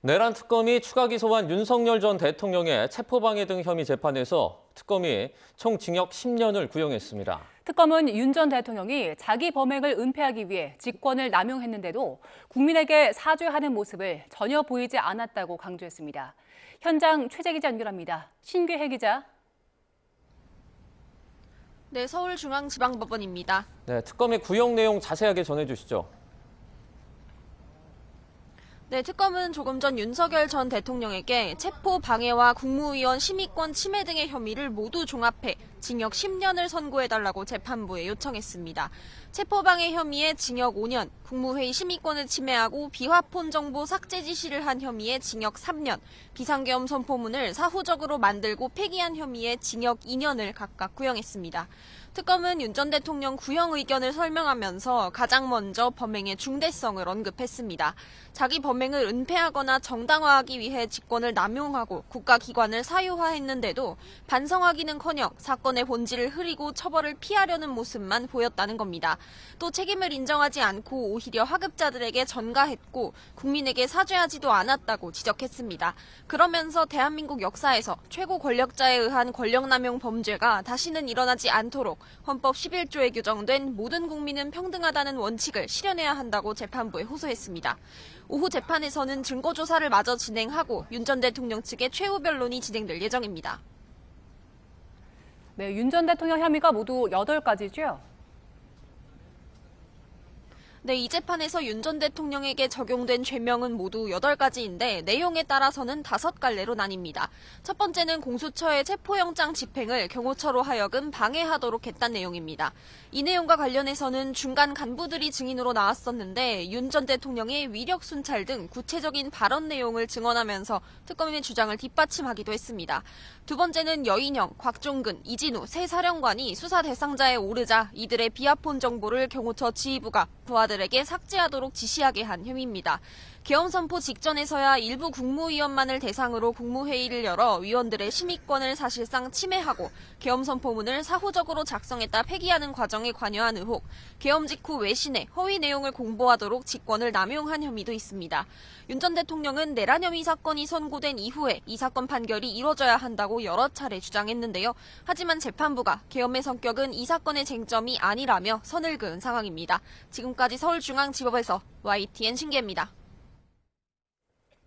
내란 특검이 추가 기소한 윤석열 전 대통령의 체포방해 등 혐의 재판에서 특검이 총 징역 10년을 구형했습니다. 특검은 윤 전 대통령이 자기 범행을 은폐하기 위해 직권을 남용했는데도 국민에게 사죄하는 모습을 전혀 보이지 않았다고 강조했습니다. 현장 최재 기자 연결합니다. 신규혜 기자. 네, 서울중앙지방법원입니다. 네, 특검의 구형 내용 자세하게 전해주시죠. 네, 특검은 조금 전 윤석열 전 대통령에게 체포 방해와 국무위원 심의권 침해 등의 혐의를 모두 종합해 징역 10년을 선고해달라고 재판부에 요청했습니다. 체포방해 혐의에 징역 5년, 국무회의 심의권을 침해하고 비화폰 정보 삭제 지시를 한 혐의에 징역 3년, 비상계엄 선포문을 사후적으로 만들고 폐기한 혐의에 징역 2년을 각각 구형했습니다. 특검은 윤 전 대통령 구형 의견을 설명하면서 가장 먼저 범행의 중대성을 언급했습니다. 자기 범행을 은폐하거나 정당화하기 위해 직권을 남용하고 국가기관을 사유화했는데도 반성하기는커녕 사건의 본질을 흐리고 처벌을 피하려는 모습만 보였다는 겁니다. 또 책임을 인정하지 않고 오히려 하급자들에게 전가했고 국민에게 사죄하지도 않았다고 지적했습니다. 그러면서 대한민국 역사에서 최고 권력자에 의한 권력남용 범죄가 다시는 일어나지 않도록 헌법 11조에 규정된 모든 국민은 평등하다는 원칙을 실현해야 한다고 재판부에 호소했습니다. 오후 재판에서는 증거조사를 마저 진행하고 윤 전 대통령 측의 최후 변론이 진행될 예정입니다. 네, 윤 전 대통령 혐의가 모두 8가지죠? 네, 이 재판에서 윤 전 대통령에게 적용된 죄명은 모두 8가지인데 내용에 따라서는 5갈래로 나뉩니다. 첫 번째는 공수처의 체포영장 집행을 경호처로 하여금 방해하도록 했다는 내용입니다. 이 내용과 관련해서는 중간 간부들이 증인으로 나왔었는데 윤 전 대통령의 위력 순찰 등 구체적인 발언 내용을 증언하면서 특검인의 주장을 뒷받침하기도 했습니다. 두 번째는 여인형, 곽종근, 이진우 세 사령관이 수사 대상자에 오르자 이들의 비화폰 정보를 경호처 지휘부가 부하들에게 삭제하도록 지시하게 한 혐의입니다. 계엄 선포 직전에서야 일부 국무위원만을 대상으로 국무회의를 열어 위원들의 심의권을 사실상 침해하고 계엄 선포문을 사후적으로 작성했다 폐기하는 과정에 관여한 의혹, 계엄 직후 외신에 허위 내용을 공보하도록 직권을 남용한 혐의도 있습니다. 윤 전 대통령은 내란 혐의 사건이 선고된 이후에 이 사건 판결이 이뤄져야 한다고 여러 차례 주장했는데요. 하지만 재판부가 계엄의 성격은 이 사건의 쟁점이 아니라며 선을 그은 상황입니다. 지금까지 서울중앙지법에서 YTN 신기입니다.